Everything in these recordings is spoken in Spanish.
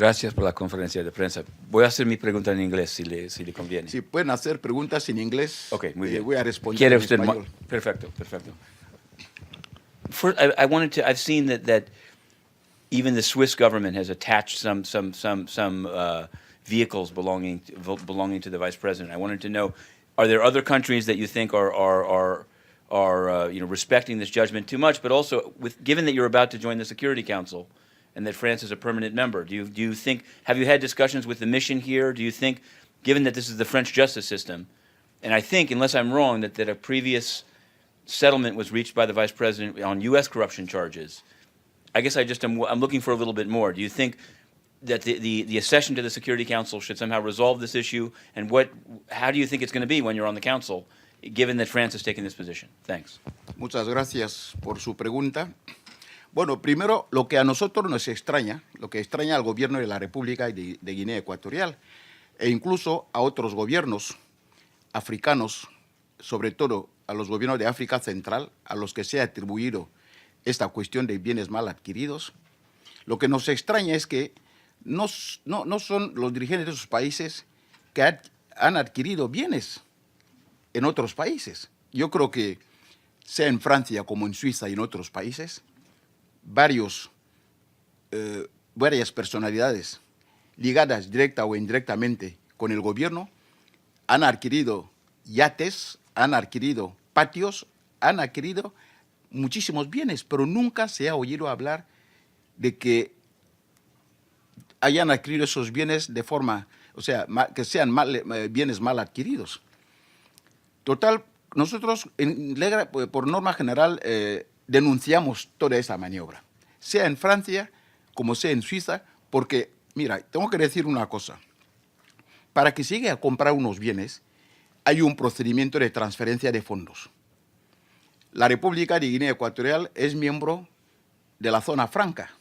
Gracias por la conferencia de prensa. Voy a hacer mi pregunta en inglés, si le conviene. Si pueden hacer preguntas en inglés, Ok, muy bien. voy a responder ¿Quiere en usted español. Perfecto, perfecto. First, I wanted to. I've seen that even the Swiss government has attached some vehicles belonging to the vice president. I wanted to know, are there other countries that you think are respecting this judgment too much? But also, given that you're about to join the Security Council, and that France is a permanent member, do you think, have you had discussions with the mission here? Do you think, given that this is the French justice system, and I think, unless I'm wrong, that a previous settlement was reached by the vice president on U.S. corruption charges, I guess I'm looking for a little bit more. Do you think that the accession to the Security Council should somehow resolve this issue? And how do you think it's going to be when you're on the council, given that France has taken this position? Thanks. Muchas gracias por su pregunta. Bueno, primero, lo que a nosotros nos extraña, lo que extraña al gobierno de la República de Guinea Ecuatorial e incluso a otros gobiernos africanos, sobre todo a los gobiernos de África Central, a los que se ha atribuido esta cuestión de bienes mal adquiridos, lo que nos extraña es que no son los dirigentes de esos países que han adquirido bienes en otros países. Yo creo que, sea en Francia como en Suiza y en otros países, varias personalidades ligadas directa o indirectamente con el gobierno han adquirido yates, han adquirido patios, han adquirido muchísimos bienes, pero nunca se ha oído hablar de que hayan adquirido esos bienes de forma, o sea, que sean bienes mal adquiridos. Total, nosotros, por norma general, denunciamos toda esa maniobra, sea en Francia como sea en Suiza, porque, mira, tengo que decir una cosa. Para que se llegue a comprar unos bienes, hay un procedimiento de transferencia de fondos. La República de Guinea Ecuatorial es miembro de la zona franca,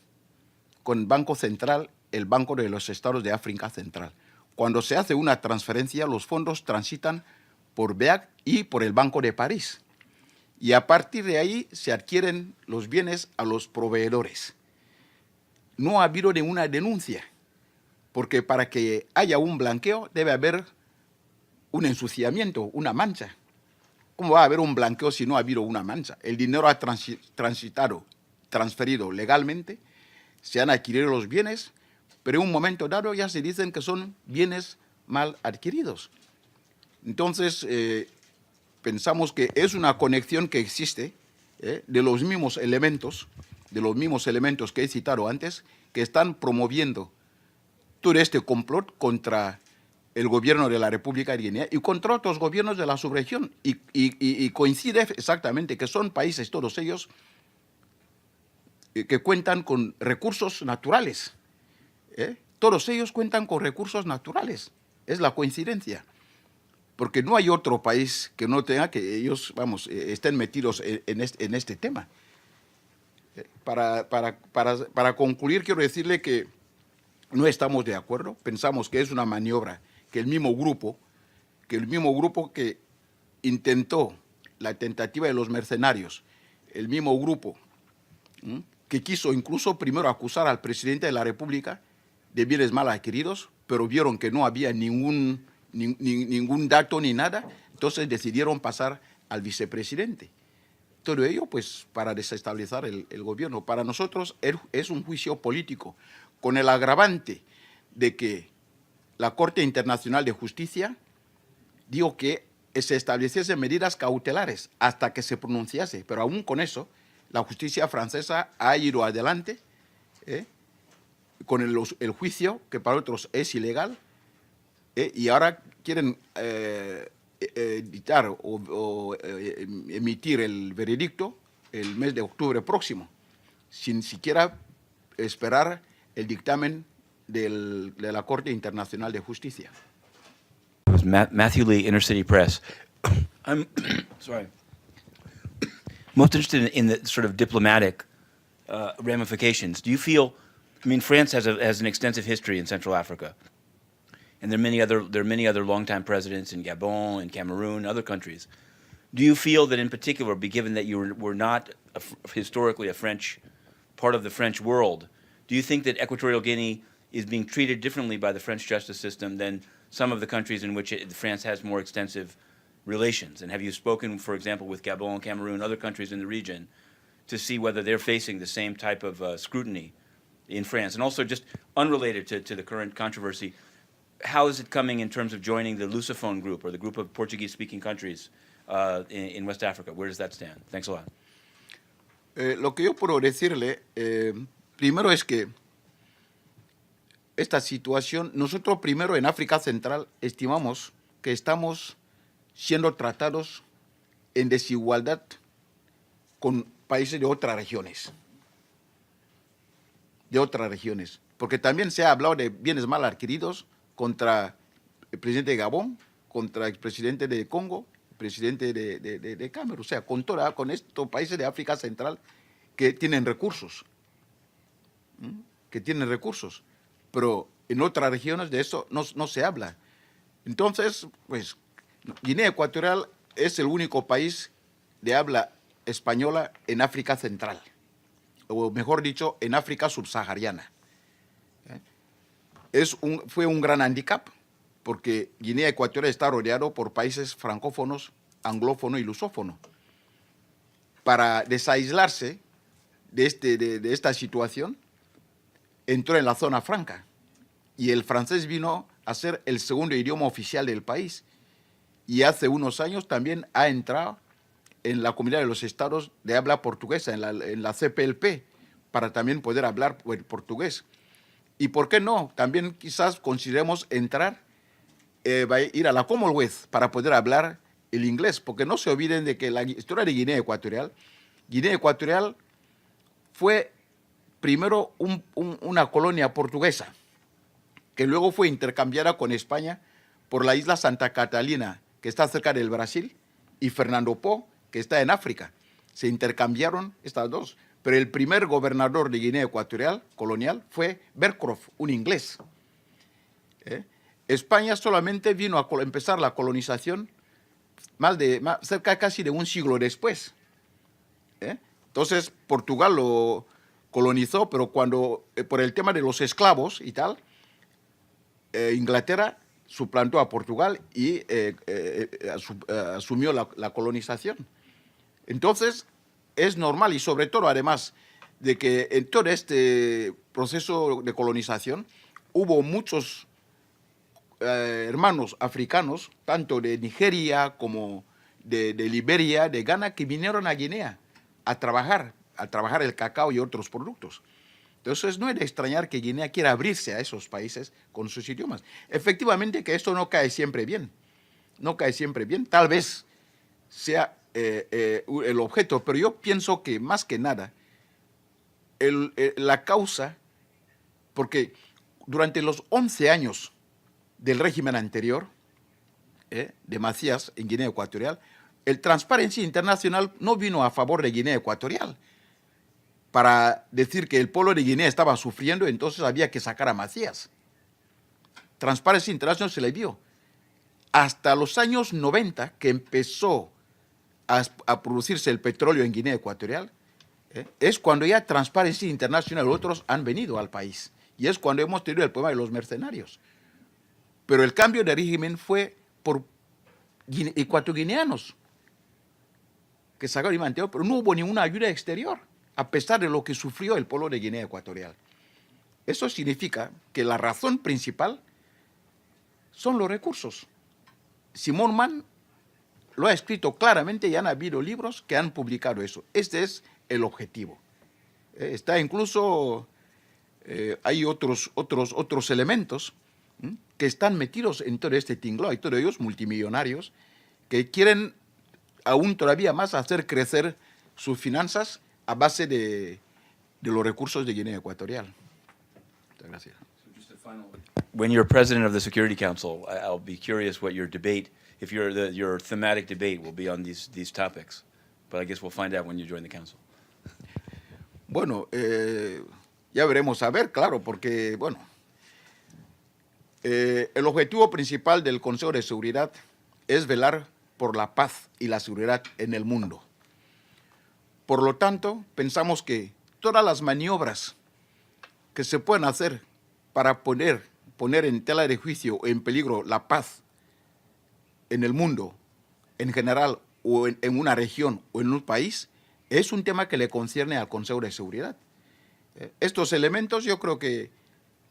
con el Banco Central, el Banco de los Estados de África Central. Cuando se hace una transferencia, los fondos transitan por BEAC y por el Banco de París. Y a partir de ahí se adquieren los bienes a los proveedores. No ha habido ninguna denuncia, porque para que haya un blanqueo debe haber un ensuciamiento, una mancha. ¿Cómo va a haber un blanqueo si no ha habido una mancha? El dinero ha transferido legalmente, se han adquirido los bienes, pero en un momento dado ya se dicen que son bienes mal adquiridos. Entonces, pensamos que es una conexión que existe de los mismos elementos que he citado antes, que están promoviendo todo este complot contra el gobierno de la República de Guinea y contra otros gobiernos de la subregión. Y coincide exactamente que son países, todos ellos, que cuentan con recursos naturales. Todos ellos cuentan con recursos naturales. Es la coincidencia. Porque no hay otro país que no tenga, que ellos, estén metidos en este tema. Para concluir, quiero decirle que no estamos de acuerdo. Pensamos que es una maniobra que el mismo grupo que intentó la tentativa de los mercenarios, el mismo grupo que quiso incluso primero acusar al presidente de la República de bienes mal adquiridos, pero vieron que no había ningún dato ni nada, entonces decidieron pasar al vicepresidente. Todo ello, pues, para desestabilizar el gobierno. Para nosotros es un juicio político, con el agravante de que la Corte Internacional de Justicia dijo que se estableciesen medidas cautelares hasta que se pronunciase, pero aún con eso, la justicia francesa ha ido adelante con el juicio, que para otros es ilegal, y ahora quieren dictar o emitir el veredicto el mes de octubre próximo, sin siquiera esperar el dictamen de la Corte Internacional de Justicia. It was Matthew Lee, Inner City Press. I'm sorry. Most interested in the sort of diplomatic ramifications. Do you feel? I mean, France has an extensive history in Central Africa, and there are many other longtime presidents in Gabon and Cameroon, other countries. Do you feel that, in particular, given that you were not historically a French part of the French world, do you think that Equatorial Guinea is being treated differently by the French justice system than some of the countries in which France has more extensive relations? And have you spoken, for example, with Gabon, Cameroon, other countries in the region, to see whether they're facing the same type of scrutiny in France? And also, just unrelated to the current controversy, how is it coming in terms of joining the Lusophone group, or the group of Portuguese-speaking countries in West Africa? Where does that stand? Thanks a lot. Lo que yo puedo decirle, primero es que esta situación, nosotros primero en África Central estimamos que estamos siendo tratados en desigualdad con países de otras regiones. Porque también se ha hablado de bienes mal adquiridos contra el presidente de Gabón, contra el expresidente de Congo, el presidente de Camerún, o sea, con estos países de África Central que tienen recursos, pero en otras regiones de eso no se habla. Entonces, pues, Guinea Ecuatorial es el único país de habla española en África Central, o mejor dicho, en África subsahariana. Fue un gran hándicap, porque Guinea Ecuatorial está rodeado por países francófonos, anglófono y lusófono. Para desaislarse de esta situación, entró en la zona franca, y el francés vino a ser el segundo idioma oficial del país, y hace unos años también ha entrado en la Comunidad de los Estados de habla portuguesa, en la CPLP, para también poder hablar portugués. Y por qué no, también quizás consideremos entrar, ir a la Commonwealth para poder hablar el inglés, porque no se olviden de que la historia de Guinea Ecuatorial fue primero una colonia portuguesa, que luego fue intercambiada con España por la isla Santa Catalina, que está cerca del Brasil, y Fernando Po, que está en África. Se intercambiaron estas dos. Pero el primer gobernador de Guinea Ecuatorial, colonial, fue Bearcroft, un inglés. España solamente vino a empezar la colonización cerca casi de un siglo después. Entonces, Portugal lo colonizó, pero por el tema de los esclavos y tal, Inglaterra suplantó a Portugal y asumió la colonización. Entonces, es normal, y sobre todo, además, de que en todo este proceso de colonización hubo muchos hermanos africanos, tanto de Nigeria como de Liberia, de Ghana, que vinieron a Guinea a trabajar el cacao y otros productos. Entonces, no es de extrañar que Guinea quiera abrirse a esos países con sus idiomas. Efectivamente que esto no cae siempre bien, tal vez sea el objeto, pero yo pienso que más que nada la causa, porque durante los 11 años del régimen anterior de Macías en Guinea Ecuatorial, el Transparency International no vino a favor de Guinea Ecuatorial para decir que el pueblo de Guinea estaba sufriendo, entonces había que sacar a Macías. Transparency International se le dio. Hasta los años 90, que empezó a producirse el petróleo en Guinea Ecuatorial, es cuando ya Transparency International y otros han venido al país. Y es cuando hemos tenido el problema de los mercenarios. Pero el cambio de régimen fue por ecuatoguineanos que sacaron y mantuvieron, pero no hubo ninguna ayuda exterior, a pesar de lo que sufrió el pueblo de Guinea Ecuatorial. Eso significa que la razón principal son los recursos. Simón Mann lo ha escrito claramente y han habido libros que han publicado eso. Este es el objetivo. Está incluso, hay otros elementos que están metidos en todo este tinglado, y todos ellos multimillonarios, que quieren aún todavía más hacer crecer sus finanzas a base de los recursos de Guinea Ecuatorial. Muchas gracias. When you're president of the Security Council, I'll be curious what your debate, if your thematic debate will be on these topics. But I guess we'll find out when you join the council. Bueno, ya veremos a ver, claro, porque, bueno, el objetivo principal del Consejo de Seguridad es velar por la paz y la seguridad en el mundo. Por lo tanto, pensamos que todas las maniobras que se pueden hacer para poner en tela de juicio o en peligro la paz en el mundo en general o en una región o en un país, es un tema que le concierne al Consejo de Seguridad. Estos elementos yo creo que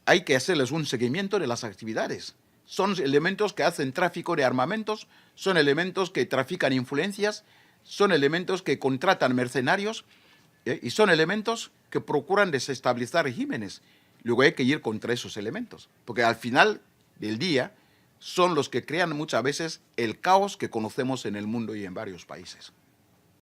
hay que hacerles un seguimiento de las actividades. Son elementos que hacen tráfico de armamentos, son elementos que trafican influencias, son elementos que contratan mercenarios y son elementos que procuran desestabilizar regímenes. Luego hay que ir contra esos elementos, porque al final del día son los que crean muchas veces el caos que conocemos en el mundo y en varios países.